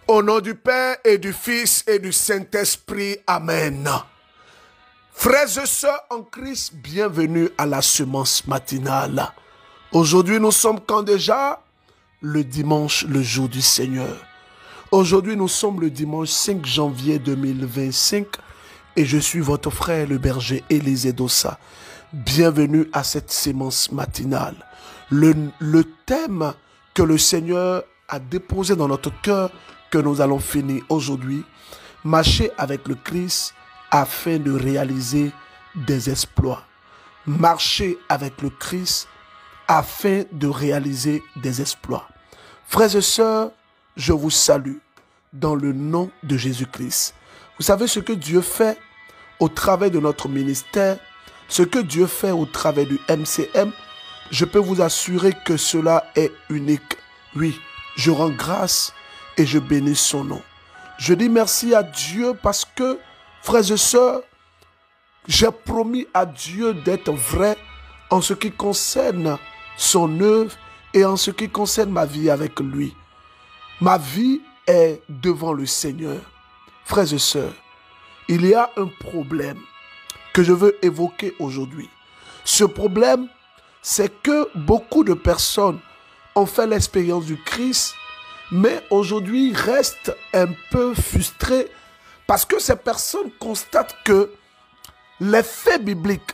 Au nom du Père et du Fils et du Saint-Esprit, Amen. Frères et sœurs en Christ, bienvenue à la semence matinale. Aujourd'hui, nous sommes quand déjà? Le dimanche, le jour du Seigneur. Aujourd'hui, nous sommes le dimanche 5 janvier 2025 et je suis votre frère, le berger Élisée Dossa. Bienvenue à cette sémence matinale. Le thème que le Seigneur a déposé dans notre cœur, que nous allons finir aujourd'hui, marcher avec le Christ afin de réaliser des exploits. Marcher avec le Christ afin de réaliser des exploits. Frères et sœurs, je vous salue dans le nom de Jésus-Christ. Vous savez ce que Dieu fait au travers de notre ministère, ce que Dieu fait au travers du MCM, je peux vous assurer que cela est unique. Oui, je rends grâce et je bénis son nom. Je dis merci à Dieu parce que, frères et sœurs, j'ai promis à Dieu d'être vrai en ce qui concerne son œuvre et en ce qui concerne ma vie avec lui. Ma vie est devant le Seigneur. Frères et sœurs, il y a un problème que je veux évoquer aujourd'hui. Ce problème, c'est que beaucoup de personnes ont fait l'expérience du Christ, mais aujourd'hui restent un peu frustrées parce que ces personnes constatent que les faits bibliques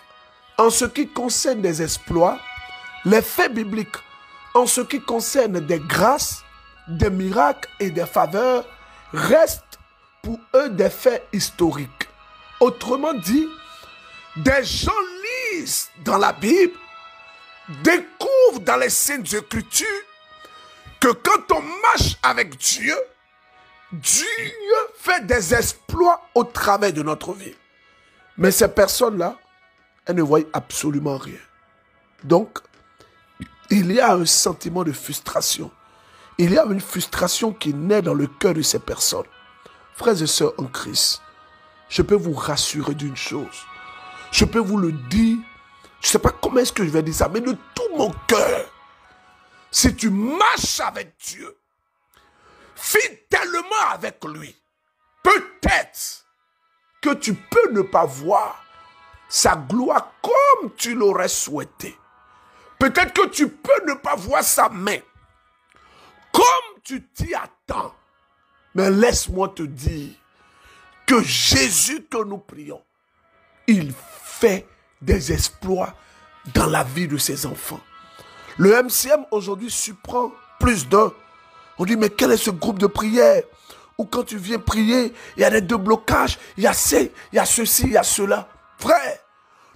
en ce qui concerne des exploits, les faits bibliques en ce qui concerne des grâces, des miracles et des faveurs restent pour eux des faits historiques. Autrement dit, des gens lisent dans la Bible, découvrent dans les Saintes Écritures que quand on marche avec Dieu, Dieu fait des exploits au travers de notre vie. Mais ces personnes-là, elles ne voient absolument rien. Donc, il y a un sentiment de frustration. Il y a une frustration qui naît dans le cœur de ces personnes. Frères et sœurs en Christ, je peux vous rassurer d'une chose. Je peux vous le dire, je ne sais pas comment est-ce que je vais dire ça, mais de tout mon cœur, si tu marches avec Dieu, fidèlement avec lui, peut-être que tu peux ne pas voir sa gloire comme tu l'aurais souhaité. Peut-être que tu peux ne pas voir sa main comme tu t'y attends. Mais laisse-moi te dire que Jésus que nous prions, il fait des exploits dans la vie de ses enfants. Le MCM aujourd'hui surprend plus d'un. On dit, mais quel est ce groupe de prière? Ou quand tu viens prier, il y a des déblocages, il y a ceci, il y a cela. Frère,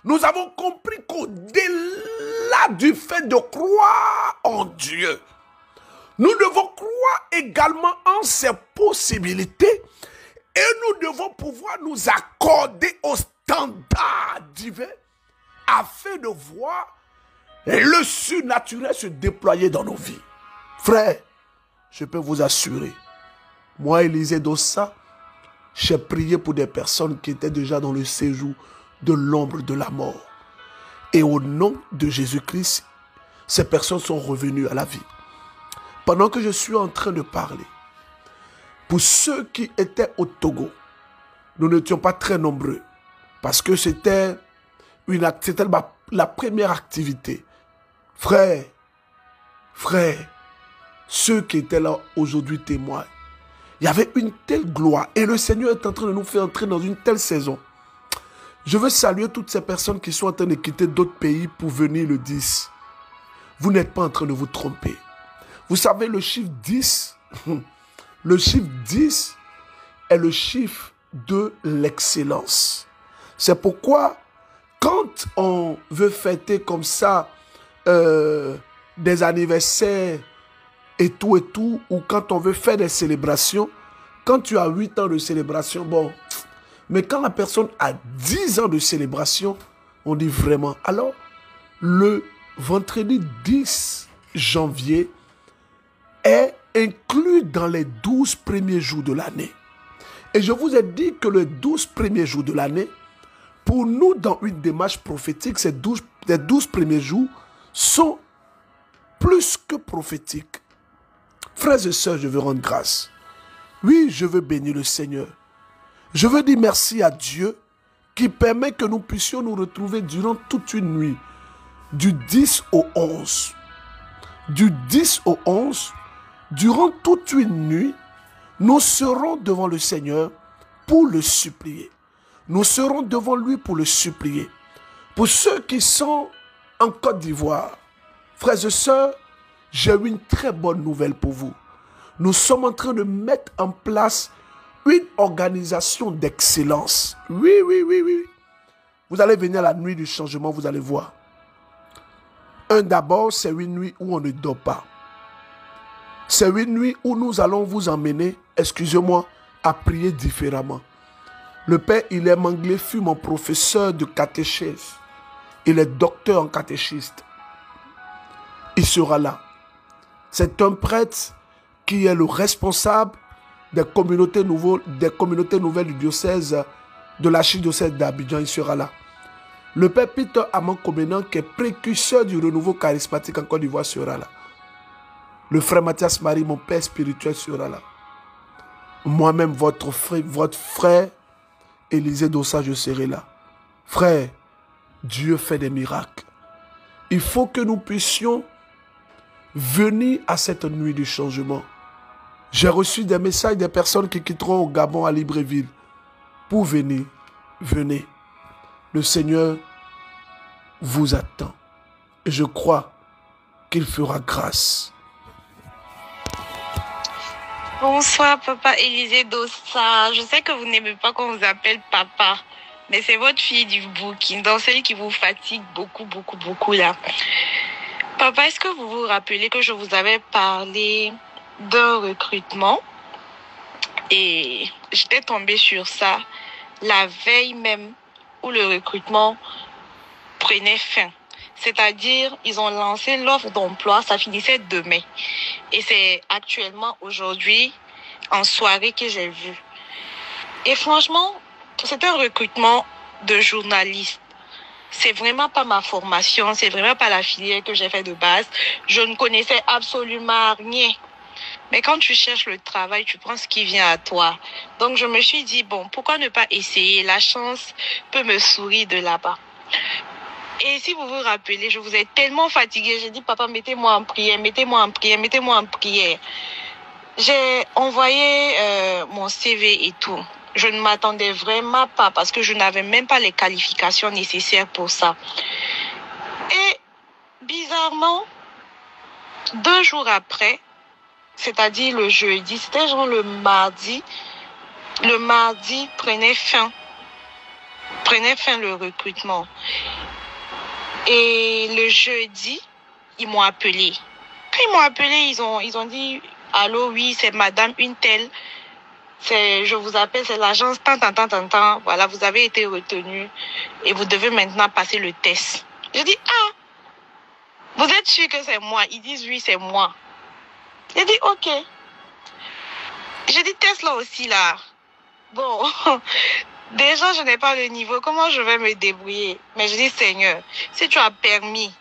nous avons compris qu'au-delà du fait de croire en Dieu, nous devons croire également en ses possibilités et nous devons pouvoir nous accorder aux standards divins afin de voir le surnaturel se déployer dans nos vies. Frère, je peux vous assurer, moi, Élisée Dossa, j'ai prié pour des personnes qui étaient déjà dans le séjour de l'ombre de la mort. Et au nom de Jésus-Christ, ces personnes sont revenues à la vie. Pendant que je suis en train de parler, pour ceux qui étaient au Togo, nous n'étions pas très nombreux, parce que c'était la première activité. Frère, ceux qui étaient là aujourd'hui témoignent. Il y avait une telle gloire et le Seigneur est en train de nous faire entrer dans une telle saison. Je veux saluer toutes ces personnes qui sont en train de quitter d'autres pays pour venir le 10. Vous n'êtes pas en train de vous tromper. Vous savez, le chiffre 10, le chiffre 10 est le chiffre de l'excellence. C'est pourquoi, quand on veut fêter comme ça des anniversaires et tout, ou quand on veut faire des célébrations, quand tu as 8 ans de célébration, bon, mais quand la personne a 10 ans de célébration, on dit vraiment. Alors, le vendredi 10 janvier est inclus dans les 12 premiers jours de l'année. Et je vous ai dit que les 12 premiers jours de l'année, pour nous, dans une démarche prophétique, les 12 premiers jours sont plus que prophétiques. Frères et sœurs, je veux rendre grâce. Oui, je veux bénir le Seigneur. Je veux dire merci à Dieu qui permet que nous puissions nous retrouver durant toute une nuit, du 10 au 11. Du 10 au 11, durant toute une nuit, nous serons devant le Seigneur pour le supplier. Nous serons devant lui pour le supplier. Pour ceux qui sont en Côte d'Ivoire, frères et sœurs, j'ai une très bonne nouvelle pour vous. Nous sommes en train de mettre en place une organisation d'excellence. Oui, oui, oui, oui. Vous allez venir la nuit du changement, vous allez voir. D'abord, c'est une nuit où on ne dort pas. C'est une nuit où nous allons vous emmener, excusez-moi, à prier différemment. Le père Ilem Anglais fut mon professeur de catéchèse. Il est docteur en catéchiste. Il sera là. C'est un prêtre qui est le responsable des communautés nouvelles du diocèse, de l'archidiocèse d'Abidjan. Il sera là. Le père Peter Amand Komenan, qui est précurseur du renouveau charismatique en Côte d'Ivoire, sera là. Le frère Mathias Marie, mon père spirituel, sera là. Moi-même, votre frère, Élisée Dossa, je serai là. Frère, Dieu fait des miracles. Il faut que nous puissions venir à cette nuit du changement. J'ai reçu des messages des personnes qui quitteront au Gabon à Libreville pour venir. Venez. Le Seigneur vous attend. Et je crois qu'il fera grâce. Bonsoir, papa Élisée Dossa. Je sais que vous n'aimez pas qu'on vous appelle papa, mais c'est votre fille du booking, donc celle qui vous fatigue beaucoup là. Papa, est-ce que vous vous rappelez que je vous avais parlé d'un recrutement et j'étais tombée sur ça la veille même où le recrutement prenait fin. C'est-à-dire, ils ont lancé l'offre d'emploi, ça finissait demain. Et c'est actuellement aujourd'hui, en soirée, que j'ai vu. Et franchement, c'est un recrutement de journaliste. C'est vraiment pas ma formation, c'est vraiment pas la filière que j'ai fait de base. Je ne connaissais absolument rien. Mais quand tu cherches le travail, tu prends ce qui vient à toi. Donc je me suis dit, bon, pourquoi ne pas essayer? La chance peut me sourire de là-bas. Et si vous vous rappelez, je vous ai tellement fatiguée. J'ai dit, papa, mettez-moi en prière, mettez-moi en prière, mettez-moi en prière. J'ai envoyé mon CV et tout. Je ne m'attendais vraiment pas parce que je n'avais même pas les qualifications nécessaires pour ça. Et bizarrement, 2 jours après, c'est-à-dire le jeudi, c'était genre le mardi prenait fin le recrutement. Et le jeudi, ils m'ont appelé. Quand ils m'ont appelé, ils ont dit, allô, oui, c'est madame une telle. Je vous appelle, c'est l'agence tant. Voilà, vous avez été retenu et vous devez maintenant passer le test. Je dis, ah, vous êtes sûr que c'est moi? Ils disent, oui, c'est moi. J'ai dit, ok. J'ai dit, test là aussi, là. Bon, déjà, je n'ai pas le niveau. Comment je vais me débrouiller? Mais je dis, Seigneur, si tu as permis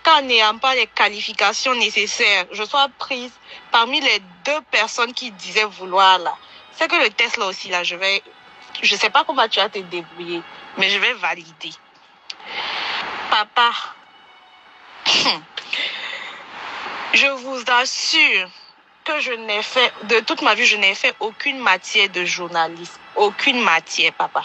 qu'en n'ayant pas les qualifications nécessaires, je sois prise parmi les 2 personnes qui disaient vouloir là, c'est que le test là aussi, là, je sais pas comment tu vas te débrouiller, mais je vais valider. Papa, je vous assure que de toute ma vie, je n'ai fait aucune matière de journalisme. Aucune matière, papa.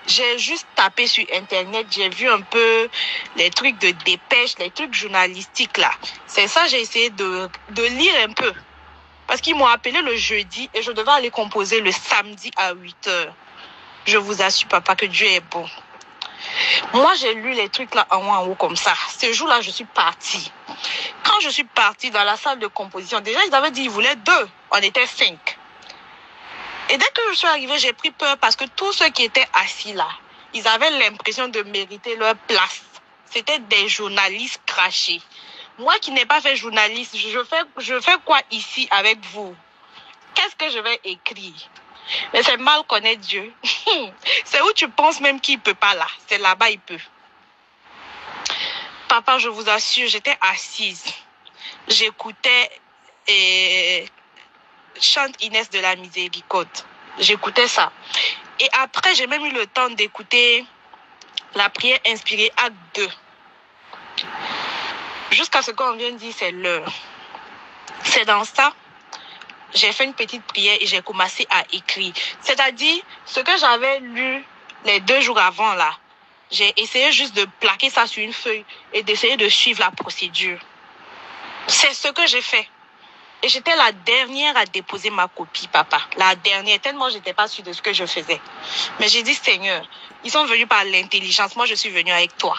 J'ai juste tapé sur Internet, j'ai vu un peu les trucs de dépêche, les trucs journalistiques là. C'est ça, j'ai essayé de lire un peu. Parce qu'ils m'ont appelé le jeudi et je devais aller composer le samedi à 8h. Je vous assure, papa, que Dieu est bon. Moi, j'ai lu les trucs là en haut comme ça. Ce jour-là, je suis partie. Quand je suis partie dans la salle de composition, déjà, ils avaient dit qu'ils voulaient 2. On était 5. Et dès que je suis arrivée, j'ai pris peur parce que tous ceux qui étaient assis là, ils avaient l'impression de mériter leur place. C'était des journalistes crachés. Moi qui n'ai pas fait journaliste, je fais quoi ici avec vous? Qu'est-ce que je vais écrire? Mais c'est mal connaître Dieu. C'est où tu penses même qu'il ne peut pas là. C'est là-bas il peut. Papa, je vous assure, j'étais assise. J'écoutais et chante Inès de la Miséricorde. J'écoutais ça. Et après, j'ai même eu le temps d'écouter la prière inspirée acte 2. Jusqu'à ce qu'on vienne dire c'est l'heure. C'est dans ça, j'ai fait une petite prière et j'ai commencé à écrire. C'est-à-dire, ce que j'avais lu les 2 jours avant là, j'ai essayé juste de plaquer ça sur une feuille et d'essayer de suivre la procédure. C'est ce que j'ai fait. Et j'étais la dernière à déposer ma copie, papa. La dernière, tellement je n'étais pas sûre de ce que je faisais. Mais j'ai dit, Seigneur, ils sont venus par l'intelligence. Moi, je suis venue avec toi.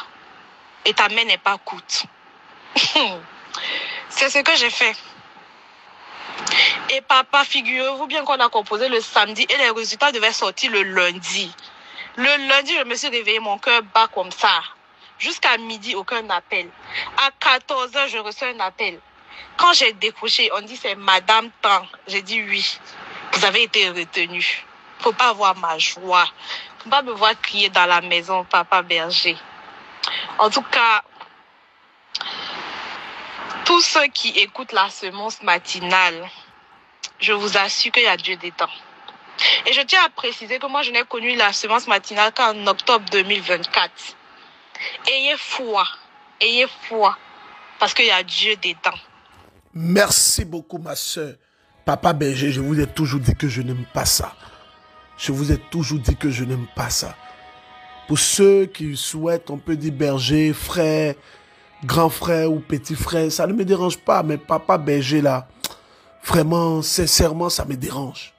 Et ta main n'est pas courte. C'est ce que j'ai fait. Et papa, figurez-vous bien qu'on a composé le samedi et les résultats devaient sortir le lundi. Le lundi, je me suis réveillée, mon cœur bat comme ça. Jusqu'à midi, aucun appel. À 14h, je reçois un appel. Quand j'ai décroché, on dit c'est Madame Tang. J'ai dit oui, vous avez été retenue. Faut pas voir ma joie. Faut pas me voir crier dans la maison, papa berger. En tout cas, tous ceux qui écoutent la semence matinale, je vous assure qu'il y a Dieu des temps. Et je tiens à préciser que moi, je n'ai connu la semence matinale qu'en octobre 2024. Ayez foi, parce qu'il y a Dieu des temps. Merci beaucoup, ma soeur. Papa berger, je vous ai toujours dit que je n'aime pas ça. Je vous ai toujours dit que je n'aime pas ça. Pour ceux qui souhaitent, on peut dire berger, frère, grand frère ou petit frère, ça ne me dérange pas. Mais papa berger, là, vraiment, sincèrement, ça me dérange.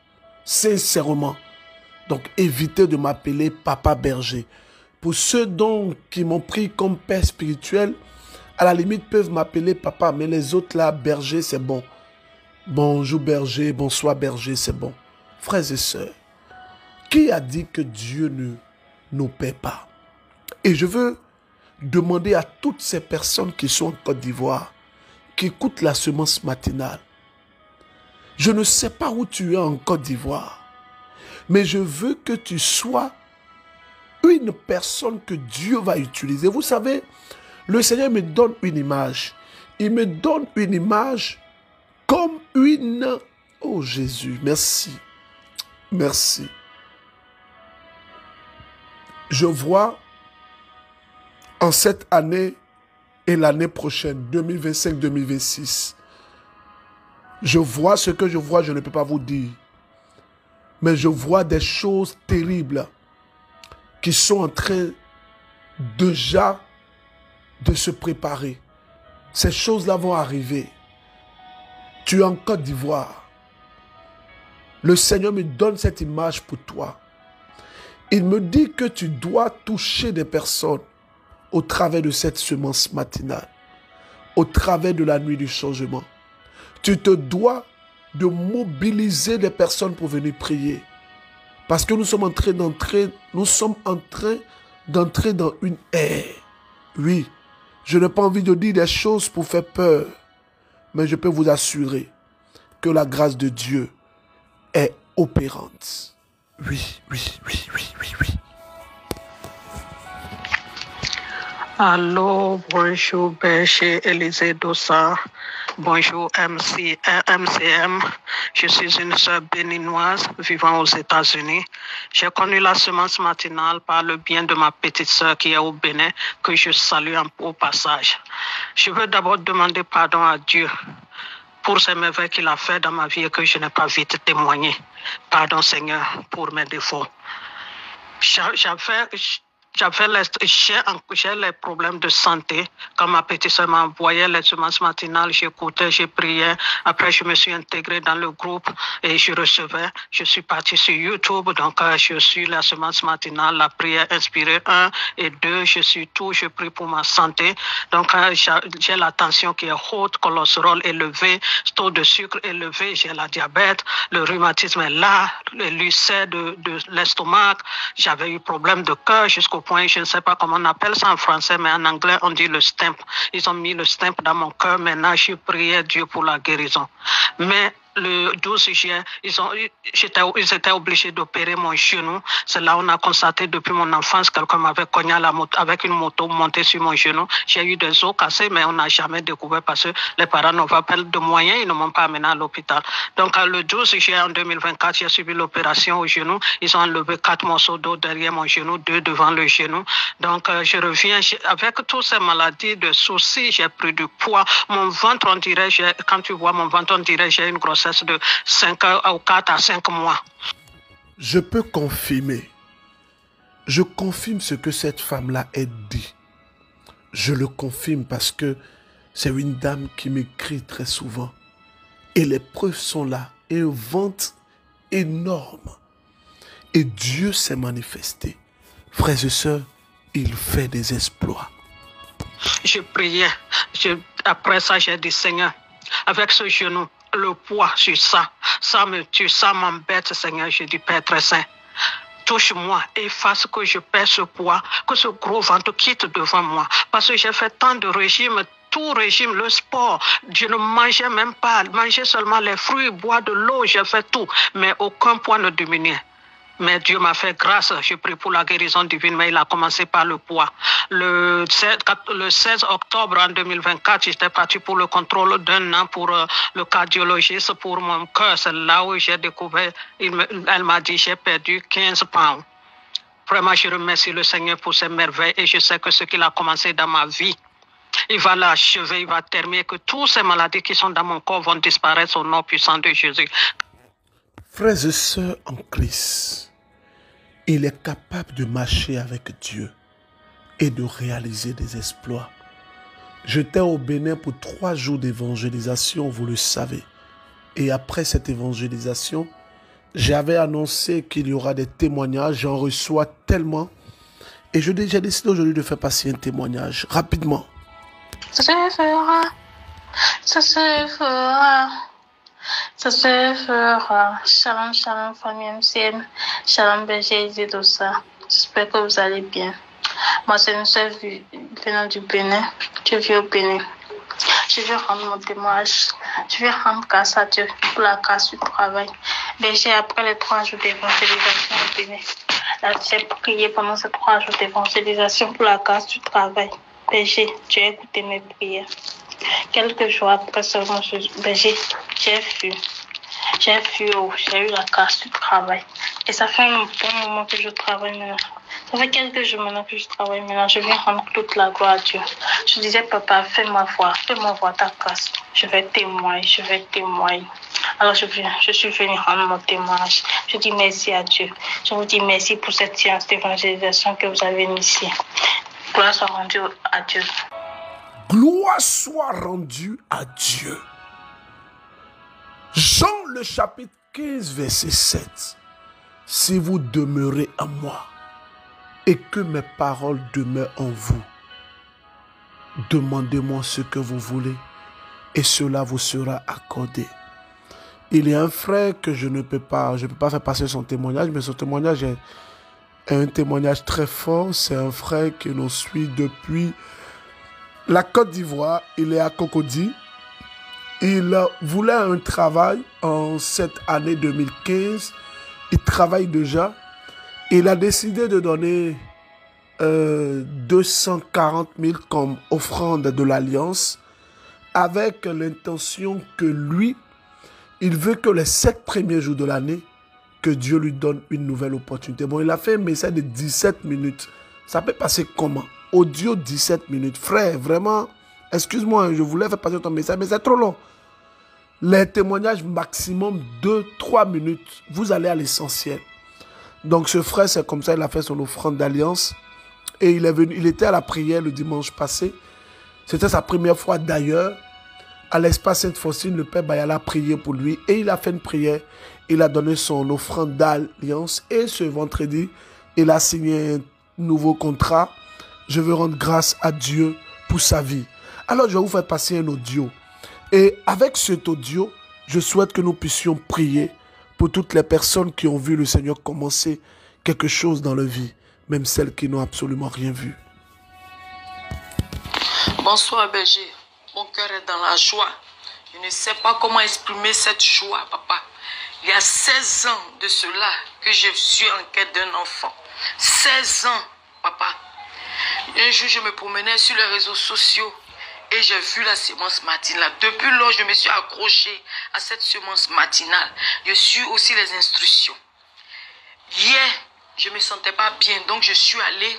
Sincèrement. Donc, évitez de m'appeler papa berger. Pour ceux qui m'ont pris comme père spirituel, à la limite, peuvent m'appeler papa, mais les autres là, berger, c'est bon. Bonjour berger, bonsoir berger, c'est bon. Frères et sœurs, qui a dit que Dieu ne nous paie pas? Et je veux demander à toutes ces personnes qui sont en Côte d'Ivoire, qui écoutent la semence matinale. Je ne sais pas où tu es en Côte d'Ivoire, mais je veux que tu sois une personne que Dieu va utiliser. Vous savez, le Seigneur me donne une image. Il me donne une image comme une... Oh Jésus, merci. Merci. Je vois en cette année et l'année prochaine, 2025-2026, je vois ce que je vois, je ne peux pas vous dire. Mais je vois des choses terribles qui sont en train déjà de se préparer. Ces choses-là vont arriver. Tu es en Côte d'Ivoire. Le Seigneur me donne cette image pour toi. Il me dit que tu dois toucher des personnes au travers de cette semence matinale, au travers de la nuit du changement. Tu te dois de mobiliser des personnes pour venir prier. Parce que nous sommes en train d'entrer dans une ère. Oui, je n'ai pas envie de dire des choses pour faire peur, mais je peux vous assurer que la grâce de Dieu est opérante. Oui. Allô, bonjour berger Élisée Dossa, bonjour MCM, je suis une sœur béninoise vivant aux États-Unis. J'ai connu la semence matinale par le bien de ma petite sœur qui est au Bénin, que je salue au passage. Je veux d'abord demander pardon à Dieu pour ces merveilles qu'il a fait dans ma vie et que je n'ai pas vite témoigné. Pardon Seigneur pour mes défauts. J'ai les problèmes de santé. Quand ma petite soeur m'a envoyé les semences matinales, j'écoutais, je priais. Après, je me suis intégrée dans le groupe et je recevais. Je suis partie sur YouTube, donc je suis la semence matinale, la prière inspirée 1 et 2. Je prie pour ma santé. Donc, j'ai la tension qui est haute, cholestérol élevé, taux de sucre élevé, j'ai la diabète, le rhumatisme est là, l'ulcère de l'estomac. J'avais eu problème de cœur jusqu'au point, je ne sais pas comment on appelle ça en français, mais en anglais, on dit le stamp. Ils ont mis le stamp dans mon cœur. Maintenant, je priais Dieu pour la guérison. Mais le 12 juillet, ils étaient obligés d'opérer mon genou. C'est là où on a constaté depuis mon enfance, quelqu'un m'avait cogné à la moto, avec une moto montée sur mon genou. J'ai eu des os cassés, mais on n'a jamais découvert parce que les parents n'ont pas de moyens, ils ne m'ont pas amené à l'hôpital. Donc, le 12 juillet en 2024, j'ai subi l'opération au genou. Ils ont enlevé 4 morceaux d'os derrière mon genou, 2 devant le genou. Donc, je reviens avec toutes ces maladies de soucis, j'ai pris du poids. Mon ventre, on dirait, quand tu vois mon ventre, on dirait j'ai une grossesse de 4 à 5 mois. Je peux confirmer. Je confirme ce que cette femme-là a dit. Je le confirme parce que c'est une dame qui m'écrit très souvent. Et les preuves sont là. Et un ventre énorme. Et Dieu s'est manifesté. Frères et sœurs, il fait des exploits. Je priais. Après ça, j'ai dit, Seigneur, avec ce genou, le poids sur ça me tue, ça m'embête, Seigneur. Je dis, Père très saint, touche-moi et fasse que je perde ce poids, que ce gros ventre quitte devant moi. Parce que j'ai fait tant de régimes, tout régime, le sport, je ne mangeais même pas, mangeais seulement les fruits, boire de l'eau, j'ai fait tout, mais aucun poids ne diminuait. Mais Dieu m'a fait grâce, je prie pour la guérison divine, mais il a commencé par le poids. Le 16 octobre en 2024, j'étais parti pour le contrôle d'un an pour le cardiologiste, pour mon cœur. C'est là où j'ai découvert, elle m'a dit, j'ai perdu 15 pounds. Vraiment, je remercie le Seigneur pour ses merveilles et je sais que ce qu'il a commencé dans ma vie, il va l'achever, il va terminer, que toutes ces maladies qui sont dans mon corps vont disparaître au nom puissant de Jésus. Frères et sœurs en Christ, il est capable de marcher avec Dieu et de réaliser des exploits. J'étais au Bénin pour 3 jours d'évangélisation, vous le savez. Et après cette évangélisation, j'avais annoncé qu'il y aura des témoignages. J'en reçois tellement. Et j'ai décidé aujourd'hui de faire passer un témoignage rapidement. Ça se fera. Ça se fera. Ça se fera. Shalom, shalom, famille MCM. Shalom, berger Zidosa. J'espère que vous allez bien. Moi, c'est une sœur venant du Bénin. Je vis au Bénin. Je vais rendre mon témoignage. Je vais rendre grâce à Dieu pour la grâce du travail. Berger, après les 3 jours d'évangélisation au Bénin, là, j'ai prié pendant ces 3 jours d'évangélisation pour la grâce du travail. Berger, tu as écouté mes prières. Quelques jours après seulement, berger, j'ai eu la grâce du travail. Et ça fait un bon moment que je travaille maintenant. Ça fait quelques jours maintenant que je travaille maintenant. Je viens rendre toute la gloire à Dieu. Je disais, papa, fais-moi voir ta grâce. Je vais témoigner. Alors je suis venue rendre mon témoignage. Je dis merci à Dieu. Je vous dis merci pour cette séance d'évangélisation que vous avez initiée. Gloire soit rendue à Dieu. Gloire soit rendue à Dieu. Jean le chapitre 15 verset 7. Si vous demeurez en moi et que mes paroles demeurent en vous, demandez-moi ce que vous voulez et cela vous sera accordé. Il y a un frère que je ne peux pas faire passer son témoignage, mais son témoignage est un témoignage très fort. C'est un frère qui nous suit depuis la Côte d'Ivoire. Il est à Cocody. Il voulait un travail en cette année 2015. Il travaille déjà. Il a décidé de donner 240 000 comme offrande de l'Alliance avec l'intention que lui, il veut que les 7 premiers jours de l'année, que Dieu lui donne une nouvelle opportunité. Bon, il a fait un message de 17 minutes. Ça peut passer comment? Audio 17 minutes. Frère, vraiment, excuse-moi, je voulais faire passer ton message, mais c'est trop long. Les témoignages maximum 2-3 minutes. Vous allez à l'essentiel. Donc ce frère, c'est comme ça, il a fait son offrande d'alliance. Et il était à la prière le dimanche passé. C'était sa première fois d'ailleurs. À l'espace Sainte-Faustine, le Père Bayala a prié pour lui. Et il a fait une prière. Il a donné son offrande d'alliance. Et ce vendredi, il a signé un nouveau contrat. Je veux rendre grâce à Dieu pour sa vie. Alors je vais vous faire passer un audio. Et avec cet audio, je souhaite que nous puissions prier pour toutes les personnes qui ont vu le Seigneur commencer quelque chose dans leur vie, même celles qui n'ont absolument rien vu. Bonsoir berger, mon cœur est dans la joie. Je ne sais pas comment exprimer cette joie, papa. Il y a 16 ans de cela que je suis en quête d'un enfant. 16 ans, papa. Un jour, je me promenais sur les réseaux sociaux et j'ai vu la sémence matinale. Depuis lors, je me suis accroché à cette sémence matinale. Je suis aussi les instructions. Hier, je ne me sentais pas bien, donc je suis allé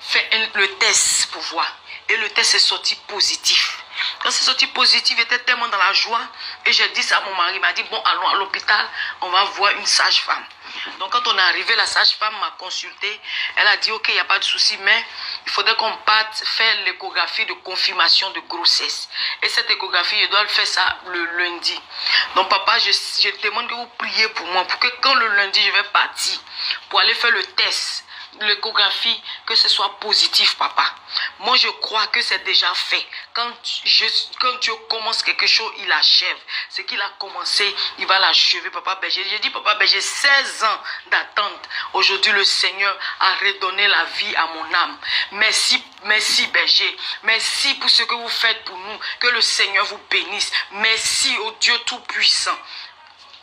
faire le test pour voir. Et le test est sorti positif. Quand c'est sorti positif, j'étais tellement dans la joie. Et j'ai dit ça à mon mari. Il m'a dit, bon, allons à l'hôpital, on va voir une sage-femme. Donc quand on est arrivé, la sage-femme m'a consulté. Elle a dit, ok, il n'y a pas de souci, mais il faudrait qu'on parte faire l'échographie de confirmation de grossesse. Et cette échographie, je dois le faire ça le lundi. Donc papa, je demande que vous priez pour moi, pour que quand le lundi, je vais partir pour aller faire le test, l'échographie, que ce soit positif, papa. Moi, je crois que c'est déjà fait. Quand Dieu commence quelque chose, il achève. Ce qu'il a commencé, il va l'achever, papa Berger. J'ai dit, papa Berger, 16 ans d'attente. Aujourd'hui, le Seigneur a redonné la vie à mon âme. Merci, merci Berger. Merci pour ce que vous faites pour nous. Que le Seigneur vous bénisse. Merci au Dieu Tout-Puissant.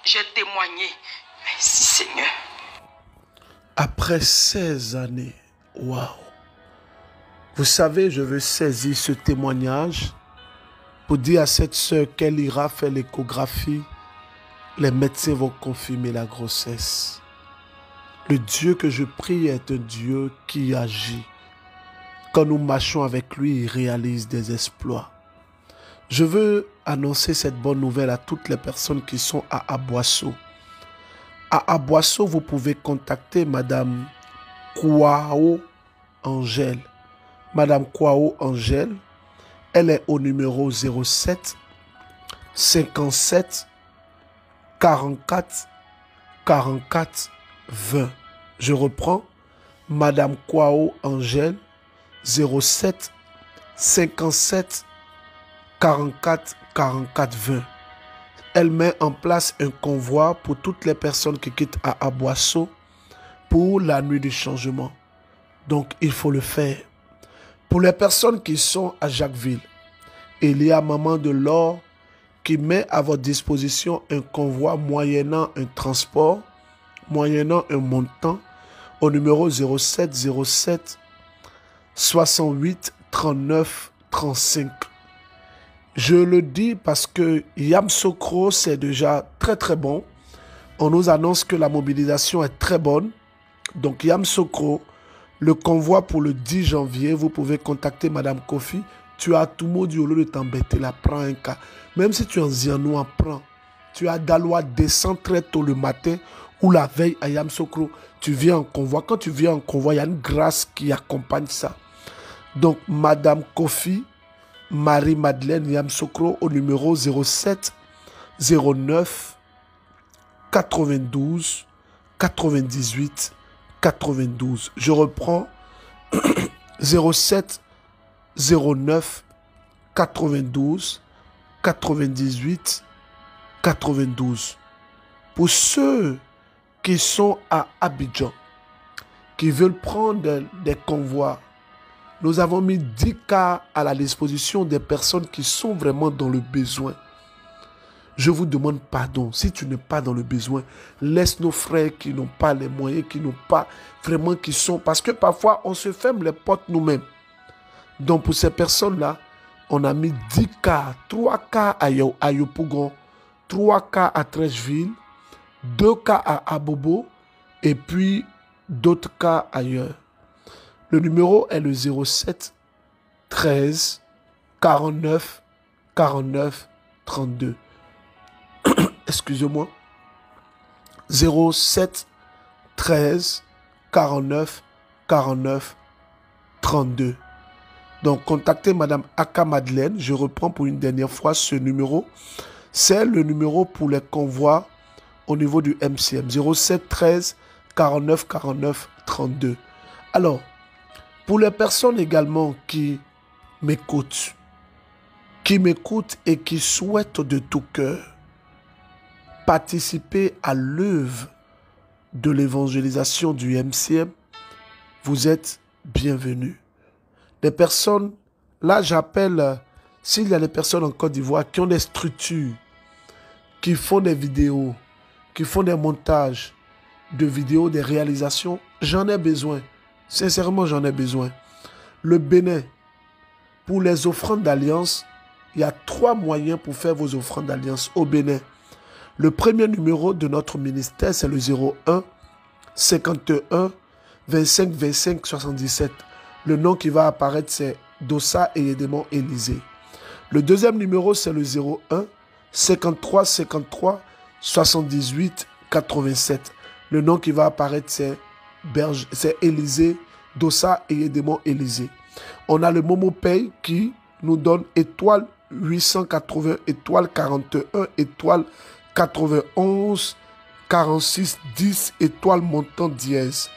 J'ai témoigné. Merci Seigneur. Après 16 années, waouh! Vous savez, je veux saisir ce témoignage pour dire à cette sœur qu'elle ira faire l'échographie. Les médecins vont confirmer la grossesse. Le Dieu que je prie est un Dieu qui agit. Quand nous marchons avec lui, il réalise des exploits. Je veux annoncer cette bonne nouvelle à toutes les personnes qui sont à Aboisseau. À Aboisseau, vous pouvez contacter Madame Kouao Angèle. Madame Kouao Angèle, elle est au numéro 07 57 44 44 20. Je reprends. Madame Kouao Angèle, 07 57 44 44 20. Elle met en place un convoi pour toutes les personnes qui quittent à Aboisseau pour la nuit du changement. Donc, il faut le faire. Pour les personnes qui sont à Jacquesville, il y a Maman de l'Or qui met à votre disposition un convoi moyennant un transport, moyennant un montant au numéro 07 07 68 39 35. Je le dis parce que Yamoussoukro, c'est déjà très très bon. On nous annonce que la mobilisation est très bonne. Donc Yamoussoukro, le convoi pour le 10 janvier, vous pouvez contacter Madame Kofi. Tu as tout mot du lieu de t'embêter, là, prends un cas. Même si tu es en Zianoua, prends. Tu as Daloa, descends très tôt le matin ou la veille à Yamoussoukro. Tu viens en convoi. Quand tu viens en convoi, il y a une grâce qui accompagne ça. Donc Madame Kofi, Marie-Madeleine Yamoussoukro au numéro 07 09 92 98 92. Je reprends 07 09 92 98 92. Pour ceux qui sont à Abidjan, qui veulent prendre des convois, nous avons mis 10 cas à la disposition des personnes qui sont vraiment dans le besoin. Je vous demande pardon. Si tu n'es pas dans le besoin, laisse nos frères qui n'ont pas les moyens, qui n'ont pas vraiment, qui sont... Parce que parfois, on se ferme les portes nous-mêmes. Donc, pour ces personnes-là, on a mis 10 cas, 3 cas à Yopougon, 3 cas à Trècheville, 2 cas à Abobo, et puis d'autres cas ailleurs. Le numéro est le 07 13 49 49 32. Excusez-moi. 07 13 49 49 32. Donc, contactez Madame Aka Madeleine. Je reprends pour une dernière fois ce numéro. C'est le numéro pour les convois au niveau du MCM. 07 13 49 49 32. Alors, pour les personnes également qui m'écoutent et qui souhaitent de tout cœur participer à l'œuvre de l'évangélisation du MCM, vous êtes bienvenus. Les personnes, là j'appelle s'il y a des personnes en Côte d'Ivoire qui ont des structures, qui font des vidéos, qui font des montages de vidéos, des réalisations, j'en ai besoin. Sincèrement, j'en ai besoin. Le Bénin, pour les offrandes d'alliance, il y a 3 moyens pour faire vos offrandes d'alliance au Bénin. Le premier numéro de notre ministère, c'est le 01 51 25 25 77. Le nom qui va apparaître, c'est Dossa et Edemon Élysée. Le deuxième numéro, c'est le 01 53 53 78 87. Le nom qui va apparaître, c'est Élysée, Dossa et Edemon Élysée. On a le Momo Pay qui nous donne étoile 880, étoile 41, étoile 91, 46, 10, étoile montant dièse.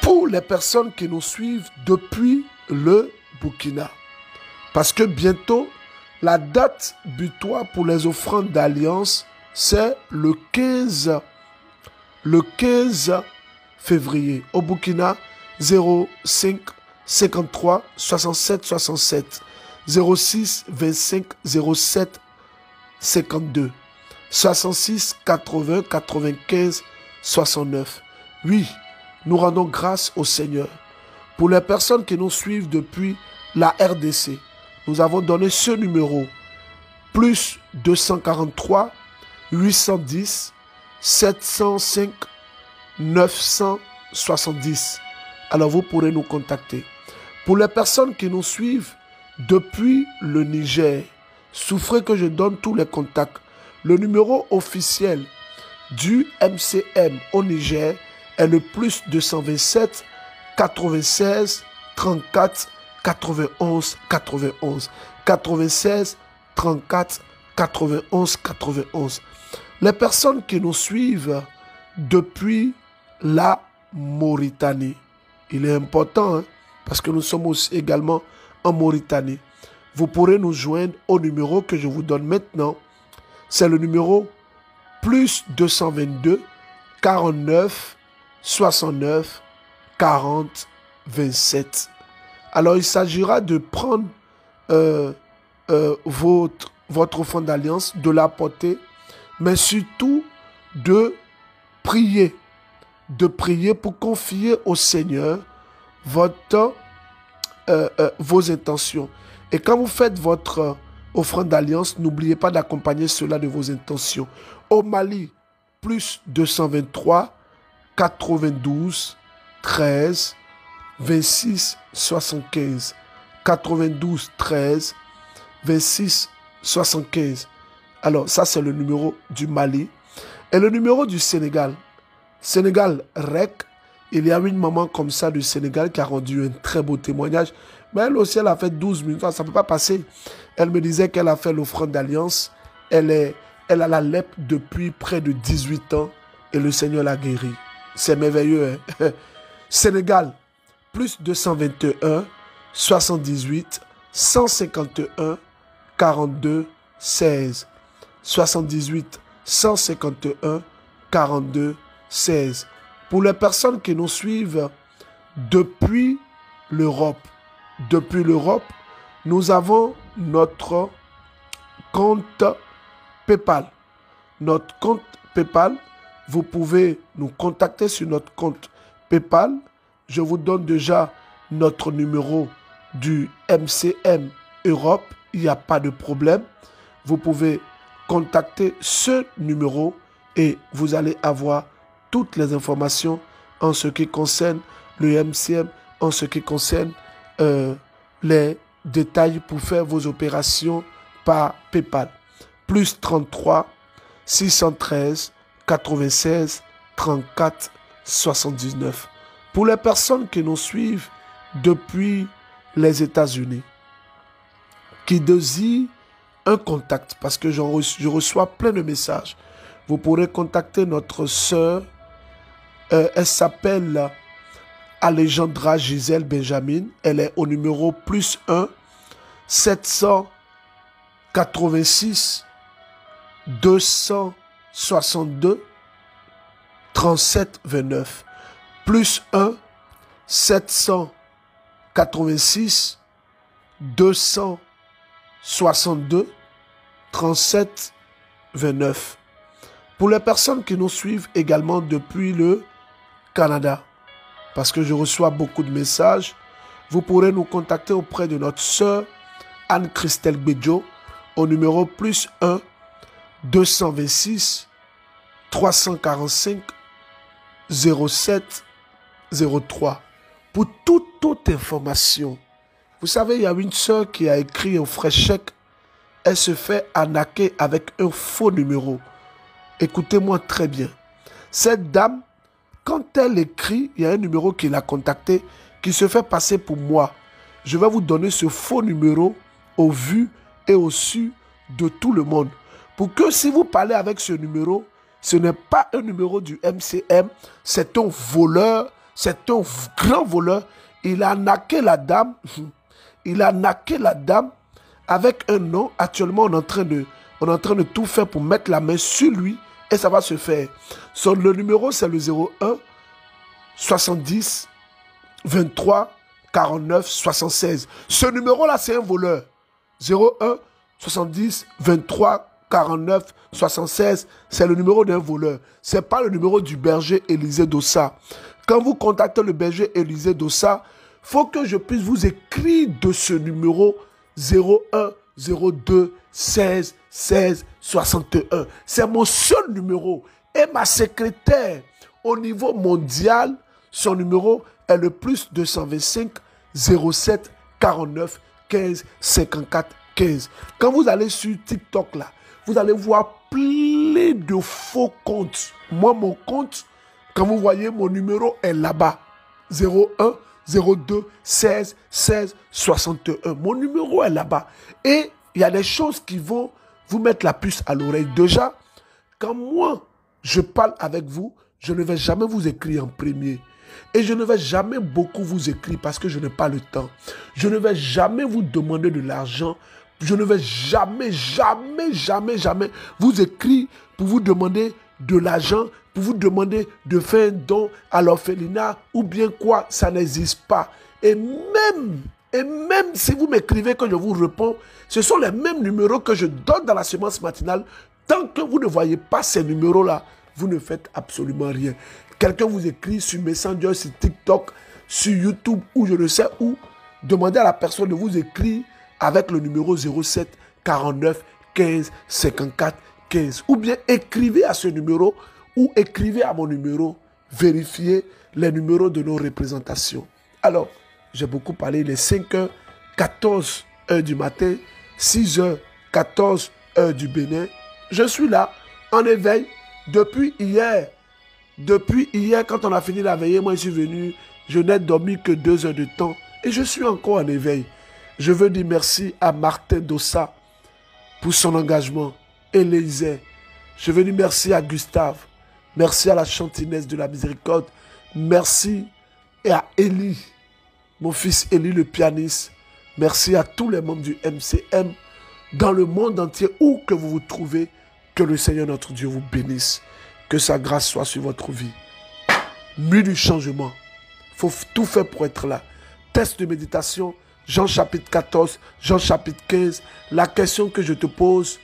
Pour les personnes qui nous suivent depuis le Burkina. Parce que bientôt, la date butoir pour les offrandes d'alliance, c'est le 15 février. Au Burkina, 05 53 67 67 06 25 07 52 66 80 95 69. Oui, nous rendons grâce au Seigneur. Pour les personnes qui nous suivent depuis la RDC, nous avons donné ce numéro, plus 243 810 705 970. Alors vous pourrez nous contacter. Pour les personnes qui nous suivent depuis le Niger, souffrez que je donne tous les contacts. Le numéro officiel du MCM au Niger est le plus 227 96 34 91 91 96 34 91 91. Les personnes qui nous suivent depuis la Mauritanie, il est important, parce que nous sommes aussi également en Mauritanie. Vous pourrez nous joindre au numéro que je vous donne maintenant. C'est le numéro plus 222 49 69 40 27. Alors, il s'agira de prendre votre offrande d'alliance, de l'apporter, mais surtout de prier pour confier au Seigneur vos intentions. Et quand vous faites votre offrande d'alliance, n'oubliez pas d'accompagner cela de vos intentions. Au Mali, plus 223 92 13 26 75 92 13 26 75. Alors ça, c'est le numéro du Mali. Et le numéro du Sénégal, Sénégal REC, il y a une maman comme ça du Sénégal qui a rendu un très beau témoignage. Mais elle aussi, elle a fait 12 minutes, ça ne peut pas passer. Elle me disait qu'elle a fait l'offrande d'alliance. Elle a la lèpre depuis près de 18 ans et le Seigneur l'a guérie. C'est merveilleux, hein? Sénégal, plus 221 78 151 42 16. 78 151 42 16. Pour les personnes qui nous suivent depuis l'Europe, nous avons notre compte PayPal. Notre compte PayPal, vous pouvez nous contacter sur notre compte PayPal. Je vous donne déjà notre numéro du MCM Europe. Il n'y a pas de problème. Vous pouvez contacter ce numéro et vous allez avoir toutes les informations en ce qui concerne le MCM, en ce qui concerne les détails pour faire vos opérations par PayPal. Plus 33 613 96 34 79. Pour les personnes qui nous suivent depuis les États-Unis, qui désirent un contact, parce que je reçois plein de messages, vous pourrez contacter notre sœur. Elle s'appelle Alejandra Gisèle Benjamin. Elle est au numéro plus 1 786 262 37 29. Plus 1 786 262 62 37 29. Pour les personnes qui nous suivent également depuis le Canada, parce que je reçois beaucoup de messages, vous pourrez nous contacter auprès de notre sœur Anne-Christelle Bédio au numéro +1 226 345 07 03 pour toute autre information. Vous savez, il y a une sœur qui a écrit un frais chèque. Elle se fait arnaquer avec un faux numéro. Écoutez-moi très bien. Cette dame, quand elle écrit, il y a un numéro qui l'a contacté, qui se fait passer pour moi. Je vais vous donner ce faux numéro au vu et au su de tout le monde. Pour que si vous parlez avec ce numéro, ce n'est pas un numéro du MCM, c'est un voleur, c'est un grand voleur. Il a arnaqué la dame. Il a arnaqué la dame avec un nom. Actuellement, on est en train de tout faire pour mettre la main sur lui et ça va se faire. Le numéro, c'est le 01 70 23 49 76. Ce numéro-là, c'est un voleur. 01 70 23 49 76, c'est le numéro d'un voleur. Ce n'est pas le numéro du berger Élisée Dossa. Quand vous contactez le berger Élisée Dossa, il faut que je puisse vous écrire de ce numéro 01 02 16 16 61. C'est mon seul numéro. Et ma secrétaire au niveau mondial, son numéro est le +225 07 49 15 54 15. Quand vous allez sur TikTok là, vous allez voir plein de faux comptes. Moi, mon compte, quand vous voyez, mon numéro est là-bas. 01 02 16 16 61. Mon numéro est là-bas. Et il y a des choses qui vont vous mettre la puce à l'oreille. Déjà, quand moi, je parle avec vous, je ne vais jamais vous écrire en premier. Et je ne vais jamais beaucoup vous écrire parce que je n'ai pas le temps. Je ne vais jamais vous demander de l'argent. Je ne vais jamais vous écrire pour vous demander de l'argent, pour vous demander de faire un don à l'orphelinat ou bien quoi, ça n'existe pas. Et même si vous m'écrivez que je vous réponds, ce sont les mêmes numéros que je donne dans la sémence matinale. Tant que vous ne voyez pas ces numéros-là, vous ne faites absolument rien. Quelqu'un vous écrit sur Messenger, sur TikTok, sur YouTube ou je ne sais où, demandez à la personne de vous écrire avec le numéro 07 49 15 54 15. Ou bien écrivez à ce numéro ou écrivez à mon numéro. Vérifiez les numéros de nos représentations. Alors, j'ai beaucoup parlé. Il est 5h, 14h du matin, 6h, 14h du Bénin. Je suis là, en éveil, depuis hier. Depuis hier, quand on a fini la veillée, moi je suis venu, je n'ai dormi que 2 heures de temps. Et je suis encore en éveil. Je veux dire merci à Martin Dossa pour son engagement. Élisée. Je veux dire merci à Gustave. Merci à la chantinesse de la miséricorde. Merci à Élie, mon fils Élie le pianiste. Merci à tous les membres du MCM dans le monde entier où que vous vous trouvez. Que le Seigneur notre Dieu vous bénisse. Que sa grâce soit sur votre vie. Nuit du changement. Il faut tout faire pour être là. Test de méditation. Jean chapitre 14, Jean chapitre 15. La question que je te pose,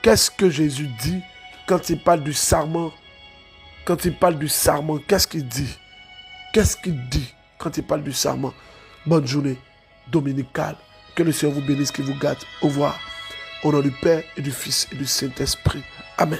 qu'est-ce que Jésus dit quand il parle du sarment? Quand il parle du sarment, qu'est-ce qu'il dit? Qu'est-ce qu'il dit quand il parle du sarment? Bonne journée dominicale. Que le Seigneur vous bénisse, qu'il vous garde. Au revoir. Au nom du Père et du Fils et du Saint-Esprit. Amen.